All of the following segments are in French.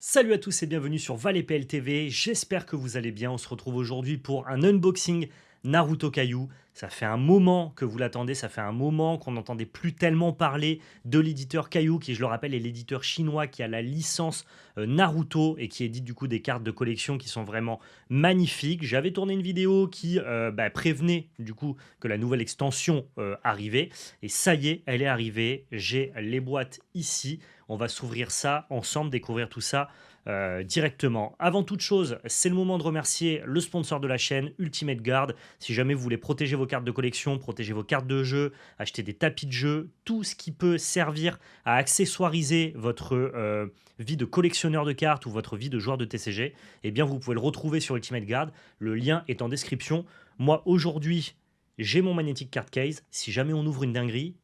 Salut à tous et bienvenue sur ValetPL TV, j'espère que vous allez bien. On se retrouve aujourd'hui pour un unboxing Naruto Kaiju. Ça fait un moment que vous l'attendez, ça fait un moment qu'on n'entendait plus tellement parler de l'éditeur Kaiju, qui je le rappelle est l'éditeur chinois qui a la licence Naruto et qui édite du coup des cartes de collection qui sont vraiment magnifiques. J'avais tourné une vidéo qui prévenait du coup que la nouvelle extension arrivait et ça y est, elle est arrivée. J'ai les boîtes ici. On va s'ouvrir ça ensemble, découvrir tout ça directement. Avant toute chose, c'est le moment de remercier le sponsor de la chaîne, Ultimate Guard. Si jamais vous voulez protéger vos cartes de collection, protéger vos cartes de jeu, acheter des tapis de jeu, tout ce qui peut servir à accessoiriser votre vie de collectionneur de cartes ou votre vie de joueur de TCG, eh bien vous pouvez le retrouver sur Ultimate Guard. Le lien est en description. Moi, aujourd'hui, j'ai mon Magnetic Card Case. Si jamais on ouvre une dinguerie,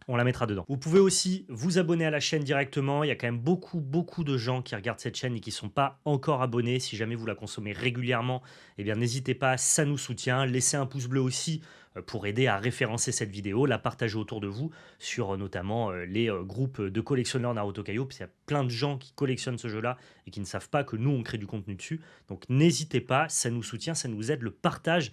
on la mettra dedans. Vous pouvez aussi vous abonner à la chaîne directement. Il y a quand même beaucoup de gens qui regardent cette chaîne et qui ne sont pas encore abonnés. Si jamais vous la consommez régulièrement, eh bien n'hésitez pas, ça nous soutient. Laissez un pouce bleu aussi pour aider à référencer cette vidéo, la partager autour de vous sur notamment les groupes de collectionneurs Naruto Kaiju, parce qu'il y a plein de gens qui collectionnent ce jeu-là et qui ne savent pas que nous, on crée du contenu dessus. Donc n'hésitez pas, ça nous soutient, ça nous aide. Le partage,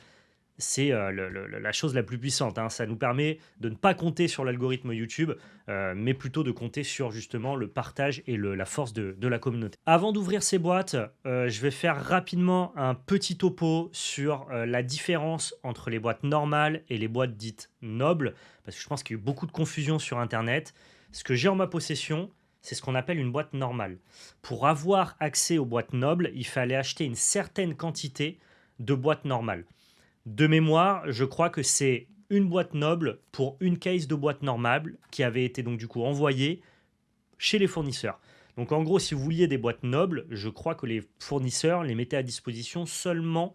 c'est la chose la plus puissante, hein. Ça nous permet de ne pas compter sur l'algorithme YouTube, mais plutôt de compter sur justement le partage et la force de la communauté. Avant d'ouvrir ces boîtes, je vais faire rapidement un petit topo sur la différence entre les boîtes normales et les boîtes dites nobles, parce que je pense qu'il y a eu beaucoup de confusion sur Internet. Ce que j'ai en ma possession, c'est ce qu'on appelle une boîte normale. Pour avoir accès aux boîtes nobles, il fallait acheter une certaine quantité de boîtes normales. De mémoire, je crois que c'est une boîte noble pour une case de boîte normale qui avait été donc du coup envoyée chez les fournisseurs. Donc en gros, si vous vouliez des boîtes nobles, je crois que les fournisseurs les mettaient à disposition seulement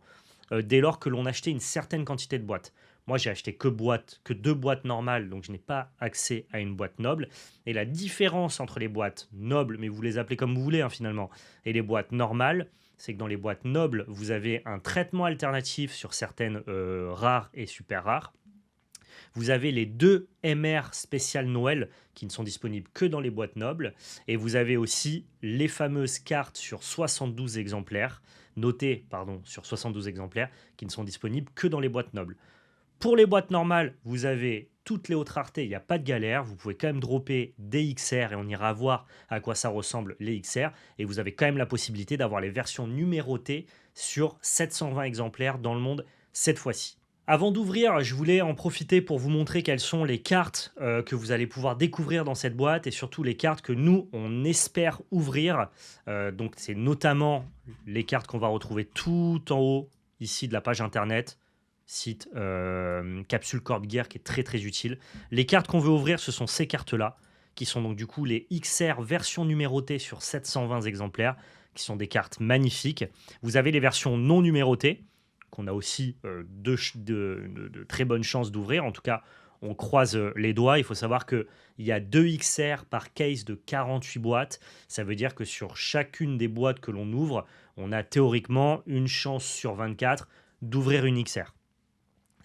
dès lors que l'on achetait une certaine quantité de boîtes. Moi, j'ai acheté que deux boîtes normales, donc je n'ai pas accès à une boîte noble. Et la différence entre les boîtes nobles, mais vous les appelez comme vous voulez hein, finalement, et les boîtes normales, c'est que dans les boîtes nobles, vous avez un traitement alternatif sur certaines rares et super rares. Vous avez les deux MR spécial Noël qui ne sont disponibles que dans les boîtes nobles. Et vous avez aussi les fameuses cartes sur 72 exemplaires, notées pardon, sur 72 exemplaires, qui ne sont disponibles que dans les boîtes nobles. Pour les boîtes normales, vous avez toutes les hautes raretés, il n'y a pas de galère. Vous pouvez quand même dropper des XR et on ira voir à quoi ça ressemble les XR. Et vous avez quand même la possibilité d'avoir les versions numérotées sur 720 exemplaires dans le monde cette fois-ci. Avant d'ouvrir, je voulais en profiter pour vous montrer quelles sont les cartes que vous allez pouvoir découvrir dans cette boîte et surtout les cartes que nous, on espère ouvrir. Donc c'est notamment les cartes qu'on va retrouver tout en haut ici de la page internet, site Capsule Corp Gear qui est très utile. Les cartes qu'on veut ouvrir, ce sont ces cartes-là, qui sont donc du coup les XR version numérotée sur 720 exemplaires, qui sont des cartes magnifiques. Vous avez les versions non numérotées, qu'on a aussi de très bonnes chances d'ouvrir. En tout cas, on croise les doigts. Il faut savoir qu'il y a 2 XR par case de 48 boîtes. Ça veut dire que sur chacune des boîtes que l'on ouvre, on a théoriquement une chance sur 24 d'ouvrir une XR.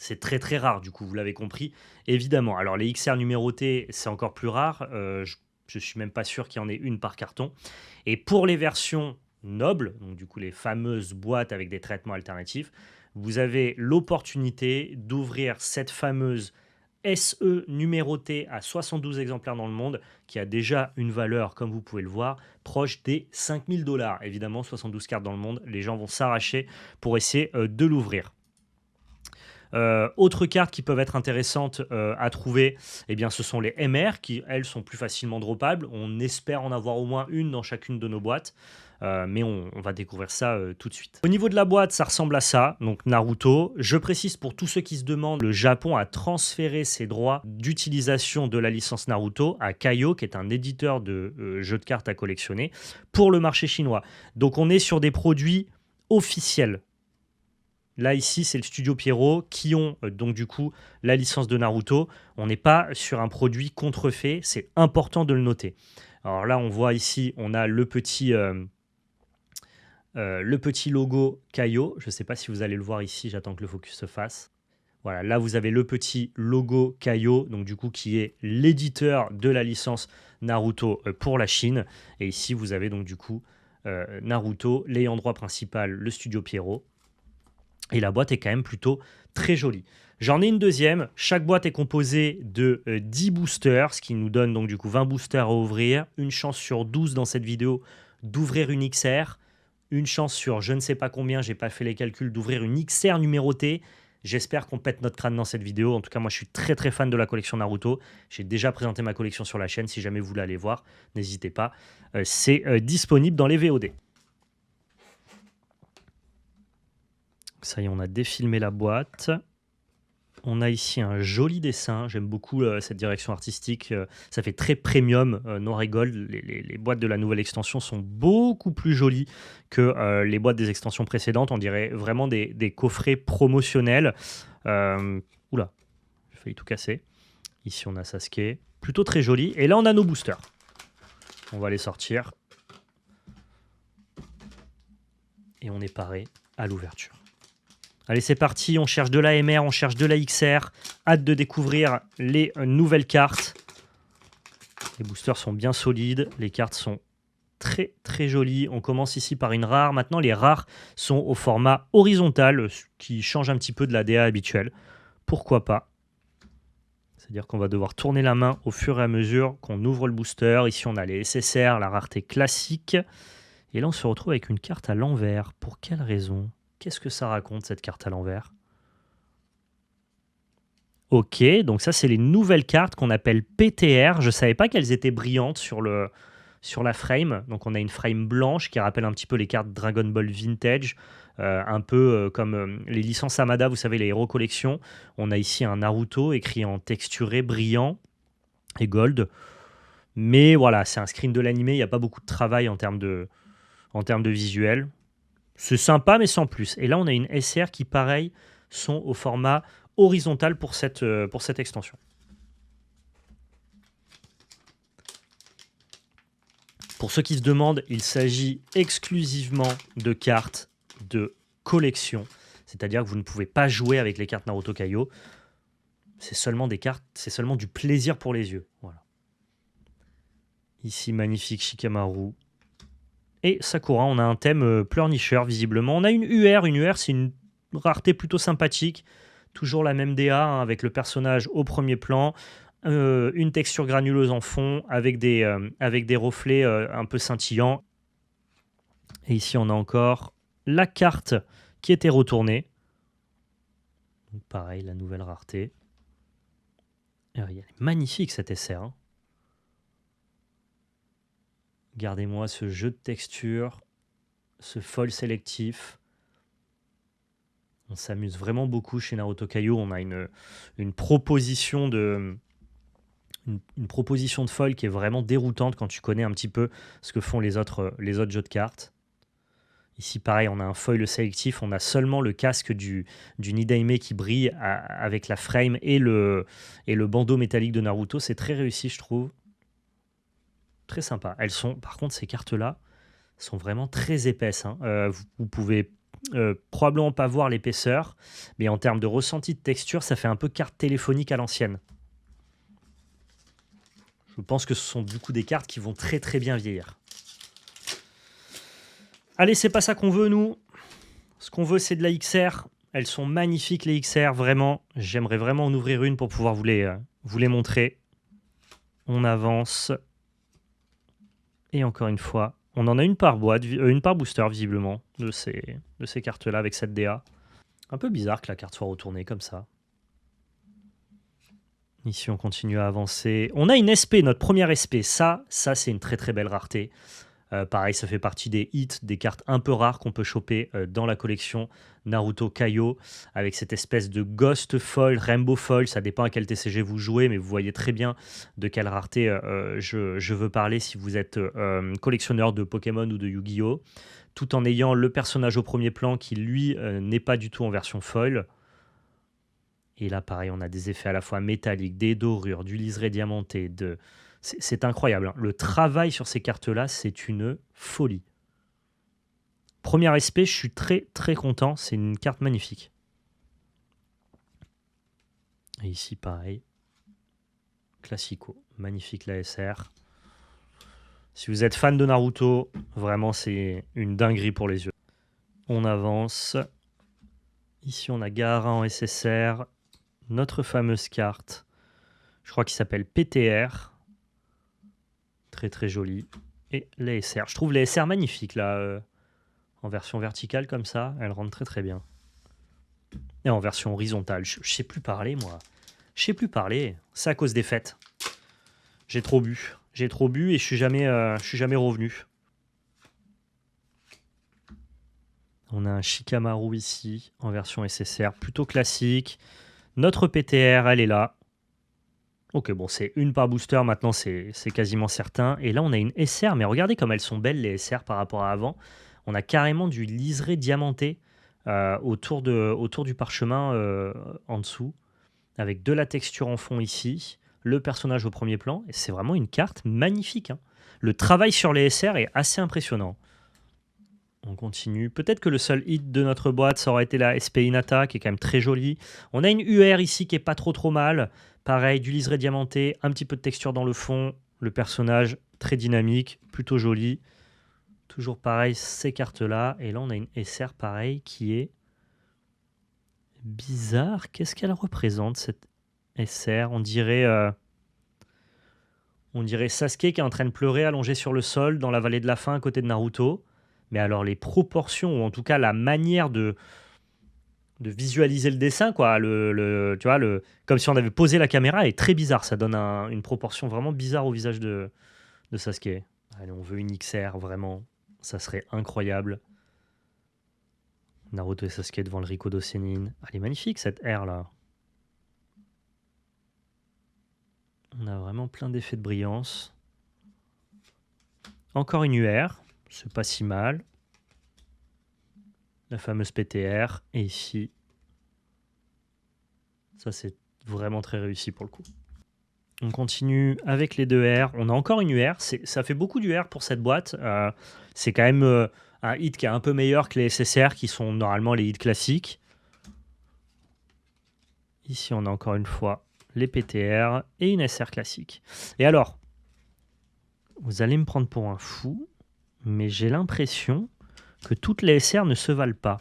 C'est très rare, du coup, vous l'avez compris, évidemment. Alors, les XR numérotés, c'est encore plus rare. Je suis même pas sûr qu'il y en ait une par carton. Et pour les versions nobles, donc du coup les fameuses boîtes avec des traitements alternatifs, vous avez l'opportunité d'ouvrir cette fameuse SE numérotée à 72 exemplaires dans le monde, qui a déjà une valeur, comme vous pouvez le voir, proche des 5000 dollars. Évidemment, 72 cartes dans le monde, les gens vont s'arracher pour essayer de l'ouvrir. Autres cartes qui peuvent être intéressantes à trouver, eh bien, ce sont les MR qui, elles, sont plus facilement droppables. On espère en avoir au moins une dans chacune de nos boîtes. Mais on va découvrir ça tout de suite. Au niveau de la boîte, ça ressemble à ça, donc Naruto. Je précise pour tous ceux qui se demandent, le Japon a transféré ses droits d'utilisation de la licence Naruto à Kaiyo, qui est un éditeur de jeux de cartes à collectionner, pour le marché chinois. Donc on est sur des produits officiels. Là, ici, c'est le studio Pierrot qui ont donc du coup la licence de Naruto. On n'est pas sur un produit contrefait, c'est important de le noter. Alors là, on voit ici, on a le petit logo Kaio. Je ne sais pas si vous allez le voir ici, j'attends que le focus se fasse. Voilà, là vous avez le petit logo Kaio, donc du coup qui est l'éditeur de la licence Naruto pour la Chine. Et ici vous avez donc du coup Naruto, l'ayant droit principal, le studio Pierrot. Et la boîte est quand même plutôt très jolie. J'en ai une deuxième. Chaque boîte est composée de 10 boosters, ce qui nous donne donc du coup 20 boosters à ouvrir. Une chance sur 12 dans cette vidéo d'ouvrir une XR. Une chance sur je ne sais pas combien, j'ai pas fait les calculs, d'ouvrir une XR numérotée. J'espère qu'on pète notre crâne dans cette vidéo. En tout cas, moi je suis très très fan de la collection Naruto. J'ai déjà présenté ma collection sur la chaîne. Si jamais vous voulez aller voir, n'hésitez pas. C'est disponible dans les VOD. Ça y est, on a défilmé la boîte. On a ici un joli dessin. J'aime beaucoup cette direction artistique. Ça fait très premium, noir et gold. Les boîtes de la nouvelle extension sont beaucoup plus jolies que les boîtes des extensions précédentes. On dirait vraiment des coffrets promotionnels. Oula, j'ai failli tout casser. Ici, on a Sasuke. Plutôt très joli. Et là, on a nos boosters. On va les sortir. Et on est paré à l'ouverture. Allez, c'est parti, on cherche de la MR, on cherche de la XR. Hâte de découvrir les nouvelles cartes. Les boosters sont bien solides, les cartes sont très très jolies. On commence ici par une rare. Maintenant, les rares sont au format horizontal, ce qui change un petit peu de la DA habituelle. Pourquoi pas? C'est-à-dire qu'on va devoir tourner la main au fur et à mesure qu'on ouvre le booster. Ici, on a les SSR, la rareté classique. Et là, on se retrouve avec une carte à l'envers. Pour quelle raison? Qu'est-ce que ça raconte, cette carte à l'envers? Ok, donc ça, c'est les nouvelles cartes qu'on appelle PTR. Je ne savais pas qu'elles étaient brillantes sur la frame. Donc, on a une frame blanche qui rappelle un petit peu les cartes Dragon Ball Vintage. Un peu comme les licences Amada, vous savez, les héros collection. On a ici un Naruto écrit en texturé, brillant et gold. Mais voilà, c'est un screen de l'animé. Il n'y a pas beaucoup de travail en termes de visuel. C'est sympa, mais sans plus. Et là, on a une SR qui, pareil, sont au format horizontal pour cette extension. Pour ceux qui se demandent, il s'agit exclusivement de cartes de collection. C'est-à-dire que vous ne pouvez pas jouer avec les cartes Naruto Kaio. C'est seulement des cartes, c'est seulement du plaisir pour les yeux. Voilà. Ici, magnifique Shikamaru. Et Sakura, on a un thème pleurnicheur visiblement. On a une UR. Une UR, c'est une rareté plutôt sympathique. Toujours la même DA hein, avec le personnage au premier plan. Une texture granuleuse en fond avec des reflets un peu scintillants. Et ici, on a encore la carte qui était retournée. Donc pareil, la nouvelle rareté. Et elle est magnifique cette SR. Hein. Regardez-moi ce jeu de texture, ce foil sélectif. On s'amuse vraiment beaucoup chez Naruto Kaio. On a une proposition de foil qui est vraiment déroutante quand tu connais un petit peu ce que font les autres jeux de cartes. Ici, pareil, on a un foil sélectif. On a seulement le casque du Nidaime qui brille avec la frame et le bandeau métallique de Naruto. C'est très réussi, je trouve. Très sympa. Elles sont, par contre, ces cartes-là sont vraiment très épaisses. Hein. Vous pouvez probablement pas voir l'épaisseur, mais en termes de ressenti de texture, ça fait un peu carte téléphonique à l'ancienne. Je pense que ce sont du coup des cartes qui vont très très bien vieillir. Allez, c'est pas ça qu'on veut, nous. Ce qu'on veut, c'est de la XR. Elles sont magnifiques, les XR, vraiment. J'aimerais vraiment en ouvrir une pour pouvoir vous les montrer. On avance. Et encore une fois, on en a une par boîte, une par booster visiblement, de ces cartes-là avec cette DA. Un peu bizarre que la carte soit retournée comme ça. Ici, on continue à avancer. On a une SP, notre première SP. Ça c'est une très très belle rareté. Pareil, ça fait partie des hits, des cartes un peu rares qu'on peut choper dans la collection Naruto Kaio, avec cette espèce de Ghost Foil, Rainbow Foil, ça dépend à quel TCG vous jouez, mais vous voyez très bien de quelle rareté je veux parler si vous êtes collectionneur de Pokémon ou de Yu-Gi-Oh! Tout en ayant le personnage au premier plan qui, lui, n'est pas du tout en version foil. Et là, pareil, on a des effets à la fois métalliques, des dorures, du liseré diamanté, c'est incroyable. Hein. Le travail sur ces cartes-là, c'est une folie. Premier SP, je suis très très content. C'est une carte magnifique. Et ici, pareil. Classico. Magnifique la SR. Si vous êtes fan de Naruto, vraiment, c'est une dinguerie pour les yeux. On avance. Ici, on a Gaara en SSR. Notre fameuse carte. Je crois qu'il s'appelle PTR. Très, très joli. Et les SR. Je trouve les SR magnifiques, là. En version verticale, comme ça. Elles rendent très, très bien. Et en version horizontale. Je sais plus parler, moi. Je sais plus parler. C'est à cause des fêtes. J'ai trop bu. J'ai trop bu et je suis jamais revenu. On a un Shikamaru ici, en version SSR, plutôt classique. Notre PTR, elle est là. Ok, bon, c'est une par booster, maintenant c'est quasiment certain. Et là, on a une SR, mais regardez comme elles sont belles, les SR, par rapport à avant. On a carrément du liseré diamanté autour du parchemin en dessous, avec de la texture en fond ici, le personnage au premier plan. Et c'est vraiment une carte magnifique, hein. Le travail sur les SR est assez impressionnant. On continue. Peut-être que le seul hit de notre boîte, ça aurait été la SP Inata, qui est quand même très jolie. On a une UR ici qui est pas trop mal. Pareil, du liseré diamanté, un petit peu de texture dans le fond. Le personnage, très dynamique, plutôt joli. Toujours pareil, ces cartes-là. Et là, on a une SR pareil qui est bizarre. Qu'est-ce qu'elle représente, cette SR? On dirait Sasuke qui est en train de pleurer allongé sur le sol dans la vallée de la faim à côté de Naruto. Mais alors les proportions, ou en tout cas la manière de visualiser le dessin, quoi, tu vois, comme si on avait posé la caméra, est très bizarre. Ça donne une proportion vraiment bizarre au visage de Sasuke. Allez, on veut une XR, vraiment. Ça serait incroyable. Naruto et Sasuke devant le Rikodo Sennin. Elle est magnifique cette R là. On a vraiment plein d'effets de brillance. Encore une UR, c'est pas si mal. La fameuse PTR. Et ici, ça c'est vraiment très réussi pour le coup. On continue avec les deux R. On a encore une UR. Ça fait beaucoup d'UR pour cette boîte. C'est quand même un hit qui est un peu meilleur que les SSR qui sont normalement les hits classiques. Ici, on a encore une fois les PTR et une SR classique. Et alors, vous allez me prendre pour un fou, mais j'ai l'impression que toutes les SR ne se valent pas.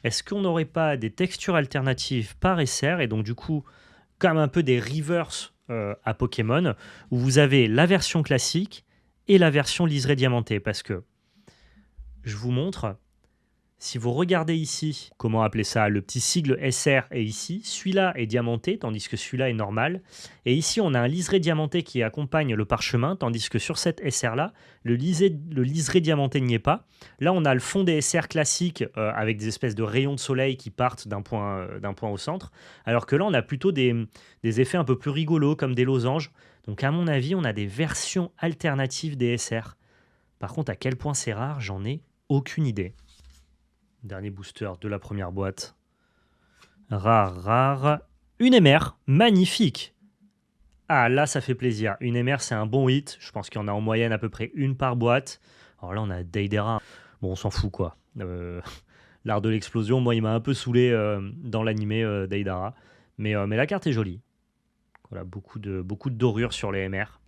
Est-ce qu'on n'aurait pas des textures alternatives par SR et donc du coup, comme un peu des reverse à Pokémon, où vous avez la version classique et la version liseré diamanté? Parce que, je vous montre, si vous regardez ici, comment appeler ça, le petit sigle SR est ici, celui-là est diamanté, tandis que celui-là est normal. Et ici, on a un liseré diamanté qui accompagne le parchemin, tandis que sur cette SR-là, le liseré diamanté n'y est pas. Là, on a le fond des SR classiques avec des espèces de rayons de soleil qui partent d'un point au centre, alors que là, on a plutôt des effets un peu plus rigolos, comme des losanges. Donc, à mon avis, on a des versions alternatives des SR. Par contre, à quel point c'est rare, j'en ai aucune idée. Dernier booster de la première boîte. Rare. Une MR, magnifique. Ah, là, ça fait plaisir. Une MR, c'est un bon hit. Je pense qu'il y en a en moyenne à peu près une par boîte. Alors là, on a Deidara. Bon, on s'en fout, quoi. L'art de l'explosion, moi, il m'a un peu saoulé dans l'animé Deidara. Mais la carte est jolie. Voilà, beaucoup de dorures sur les MR.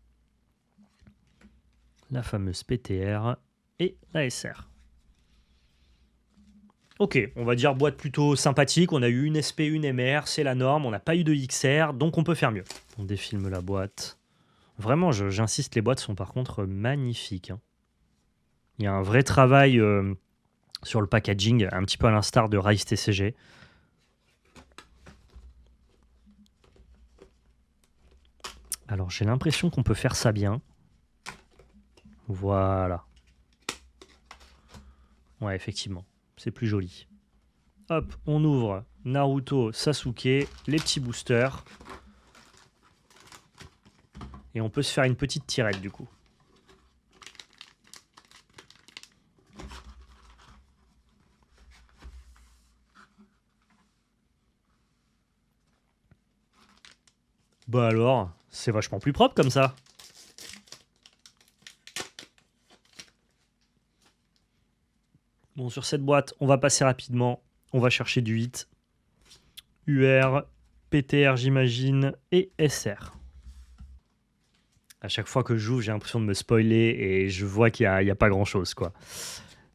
La fameuse PTR et la SR. Ok, on va dire boîte plutôt sympathique. On a eu une SP, une MR, c'est la norme. On n'a pas eu de XR, donc on peut faire mieux. On défilme la boîte. Vraiment, j'insiste, les boîtes sont par contre magnifiques, hein. Il y a un vrai travail sur le packaging, un petit peu à l'instar de Rise TCG. Alors, j'ai l'impression qu'on peut faire ça bien. Voilà. Ouais, effectivement, c'est plus joli. Hop, on ouvre Naruto, Sasuke, les petits boosters. Et on peut se faire une petite tirette du coup. Bah alors, c'est vachement plus propre comme ça. Bon, sur cette boîte, on va passer rapidement. On va chercher du 8. UR, PTR, j'imagine, et SR. À chaque fois que je joue, j'ai l'impression de me spoiler et je vois qu'il y a pas grand-chose, quoi.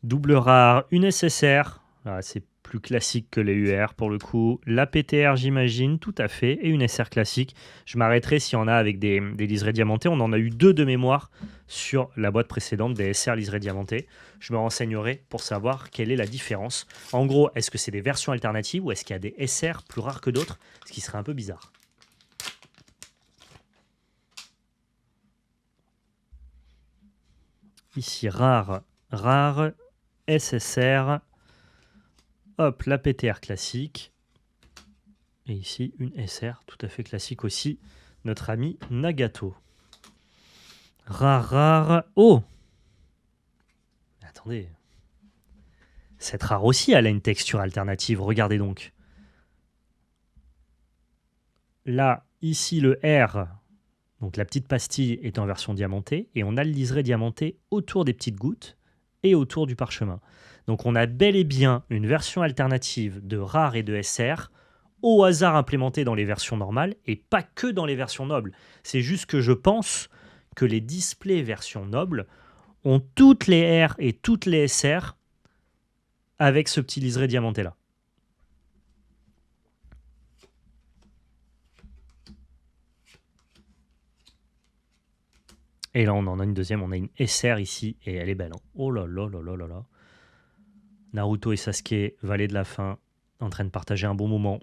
Double rare, une SSR. Ah, c'est plus classique que les UR pour le coup. La PTR, j'imagine, tout à fait. Et une SR classique. Je m'arrêterai s'il y en a avec des liserés diamantés. On en a eu 2 de mémoire sur la boîte précédente, des SR liserés diamantés. Je me renseignerai pour savoir quelle est la différence. En gros, est-ce que c'est des versions alternatives ou est-ce qu'il y a des SR plus rares que d'autres? Ce qui serait un peu bizarre. Ici, rare, rare, SSR. Hop, la PTR classique. Et ici, une SR tout à fait classique aussi. Notre ami Nagato. Rare, rare. Oh! Attendez. Cette rare aussi, elle a une texture alternative. Regardez donc. Là, ici, le R, donc la petite pastille, est en version diamantée. Et on a le liseré diamanté autour des petites gouttes et autour du parchemin. Donc on a bel et bien une version alternative de rare et de SR au hasard implémentée dans les versions normales et pas que dans les versions nobles. C'est juste que je pense que les displays version noble ont toutes les R et toutes les SR avec ce petit liseré diamanté là. Et là, on en a une deuxième, on a une SR ici, et elle est belle. Hein. Oh là là là là là là. Naruto et Sasuke, vallée de la fin, en train de partager un bon moment.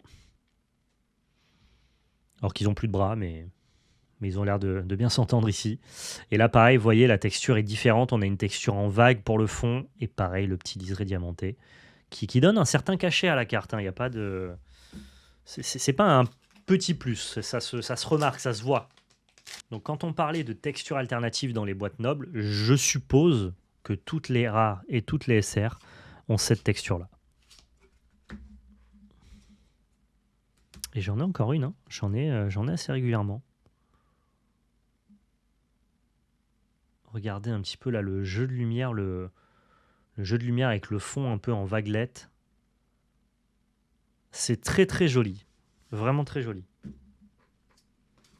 Alors qu'ils ont plus de bras, mais ils ont l'air de bien s'entendre ici. Et là, pareil, vous voyez, la texture est différente. On a une texture en vague pour le fond, et pareil, le petit liseré diamanté, qui donne un certain cachet à la carte. Hein. Il n'y a pas de... C'est pas un petit plus, ça se remarque, ça se voit. Donc quand on parlait de texture alternative dans les boîtes nobles, je suppose que toutes les rares et toutes les SR ont cette texture-là. Et j'en ai encore une, hein. J'en ai assez régulièrement. Regardez un petit peu là le jeu de lumière, le jeu de lumière avec le fond un peu en vaguelette. C'est très très joli, vraiment très joli.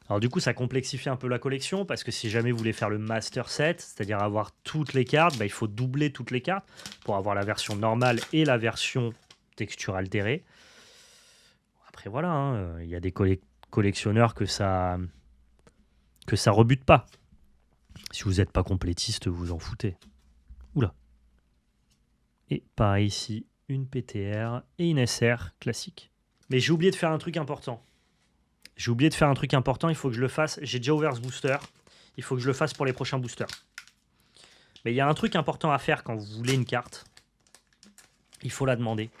Alors du coup, ça complexifie un peu la collection parce que si jamais vous voulez faire le master set, c'est-à-dire avoir toutes les cartes, bah, il faut doubler toutes les cartes pour avoir la version normale et la version texture altérée. Après voilà, hein, y a des collectionneurs que ça rebute pas. Si vous n'êtes pas complétiste, vous en foutez. Oula. Et pareil ici, une PTR et une SR classique. Mais j'ai oublié de faire un truc important. Il faut que je le fasse. J'ai déjà ouvert ce booster. Il faut que je le fasse pour les prochains boosters. Mais il y a un truc important à faire quand vous voulez une carte. Il faut la demander.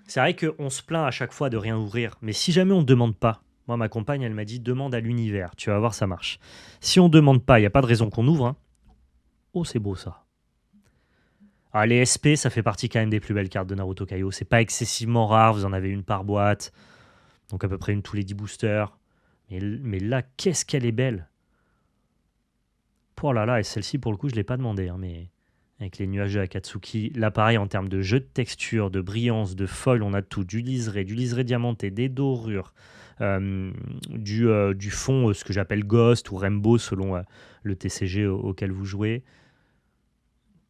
C'est vrai qu'on se plaint à chaque fois de rien ouvrir. Mais si jamais on ne demande pas, moi ma compagne elle m'a dit demande à l'univers. Tu vas voir ça marche. Si on ne demande pas, il n'y a pas de raison qu'on ouvre. Hein. Oh c'est beau ça. Alors, les SP ça fait partie quand même des plus belles cartes de Naruto Kaiô. C'est pas excessivement rare. Vous en avez une par boîte. Donc à peu près une tous les 10 boosters. Mais là, qu'est-ce qu'elle est belle. Oh là là, et celle-ci, pour le coup, je ne l'ai pas demandé. Hein, mais avec les nuages de Akatsuki, là, pareil, en termes de jeu de texture, de brillance, de foil, on a tout. Du liseré diamanté, des dorures, du fond, ce que j'appelle Ghost ou Rainbow, selon le TCG auquel vous jouez.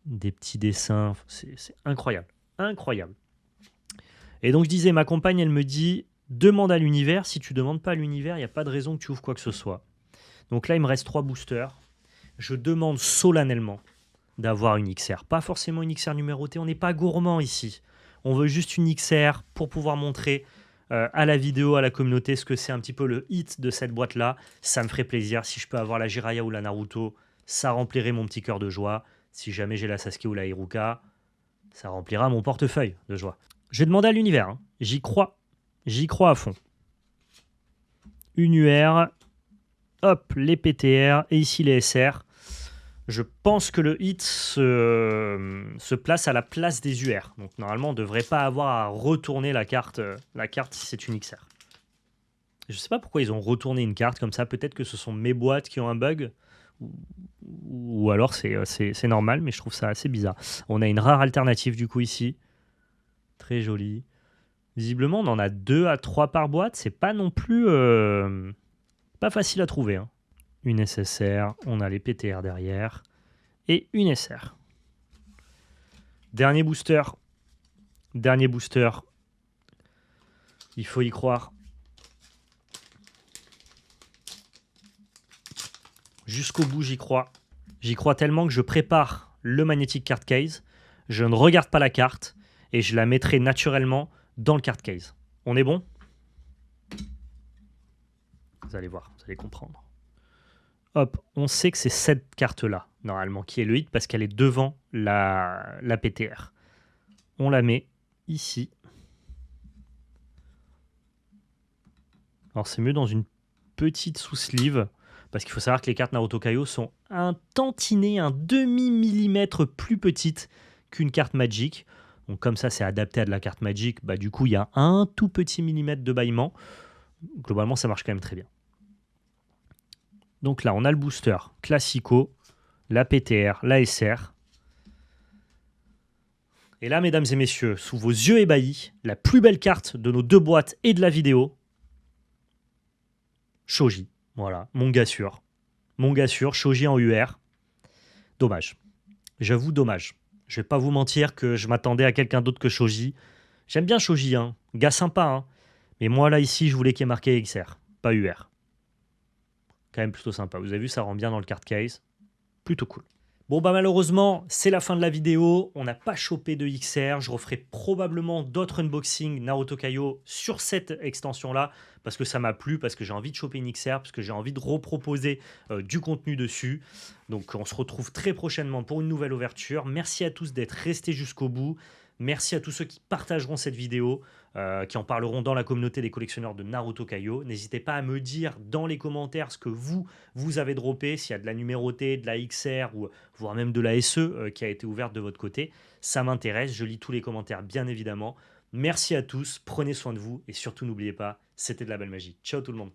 Des petits dessins, c'est incroyable. Incroyable. Et donc, je disais, ma compagne, elle me dit... Demande à l'univers. Si tu ne demandes pas à l'univers, il n'y a pas de raison que tu ouvres quoi que ce soit. Donc là, il me reste 3 boosters. Je demande solennellement d'avoir une XR. Pas forcément une XR numérotée. On n'est pas gourmand ici. On veut juste une XR pour pouvoir montrer à la vidéo, à la communauté, ce que c'est un petit peu le hit de cette boîte-là. Ça me ferait plaisir. Si je peux avoir la Jiraiya ou la Naruto, ça remplirait mon petit cœur de joie. Si jamais j'ai la Sasuke ou la Iruka, ça remplira mon portefeuille de joie. Je vais demander à l'univers. Hein. J'y crois. J'y crois à fond. Une UR, hop, les PTR et ici les SR. Je pense que le hit se place à la place des UR. Donc normalement, on ne devrait pas avoir à retourner la carte si c'est une XR. Je ne sais pas pourquoi ils ont retourné une carte comme ça. Peut-être que ce sont mes boîtes qui ont un bug. Ou alors c'est normal, mais je trouve ça assez bizarre. On a une rare alternative du coup ici. Très jolie. Visiblement, on en a 2 à 3 par boîte. C'est pas non plus pas facile à trouver, hein. Une SSR, on a les PTR derrière. Et une SR. Dernier booster. Dernier booster. Il faut y croire. Jusqu'au bout, j'y crois. J'y crois tellement que je prépare le Magnetic Card Case. Je ne regarde pas la carte et je la mettrai naturellement dans le card case. On est bon? Vous allez voir, vous allez comprendre. Hop, on sait que c'est cette carte-là, normalement, qui est le hit parce qu'elle est devant la PTR. On la met ici. Alors c'est mieux dans une petite sous-sleeve, parce qu'il faut savoir que les cartes Naruto Kaiô sont un tantinet, un demi-millimètre plus petites qu'une carte Magic. Donc comme ça c'est adapté à de la carte Magic, bah du coup il y a un tout petit millimètre de bâillement. Globalement ça marche quand même très bien. Donc là on a le booster classico, la PTR, la SR. Et là mesdames et messieurs, sous vos yeux ébahis, la plus belle carte de nos 2 boîtes et de la vidéo, Shoji. Voilà, mon gars sûr. Mon gars sûr, Shoji en UR. Dommage. J'avoue, dommage. Je vais pas vous mentir que je m'attendais à quelqu'un d'autre que Shoji. J'aime bien Shoji, hein. Gars sympa, hein. Mais moi, là, ici, je voulais qu'il y ait marqué XR, pas UR. Quand même plutôt sympa. Vous avez vu, ça rend bien dans le card case. Plutôt cool. Bon bah malheureusement, c'est la fin de la vidéo. On n'a pas chopé de XR. Je referai probablement d'autres unboxings Naruto Kaiô sur cette extension-là parce que ça m'a plu, parce que j'ai envie de choper une XR, parce que j'ai envie de reproposer du contenu dessus. Donc on se retrouve très prochainement pour une nouvelle ouverture. Merci à tous d'être restés jusqu'au bout. Merci à tous ceux qui partageront cette vidéo, qui en parleront dans la communauté des collectionneurs de Naruto Kaiô. N'hésitez pas à me dire dans les commentaires ce que vous avez droppé, s'il y a de la numérotée, de la XR ou voire même de la SE qui a été ouverte de votre côté. Ça m'intéresse, je lis tous les commentaires bien évidemment. Merci à tous, prenez soin de vous et surtout n'oubliez pas, c'était de la belle magie. Ciao tout le monde.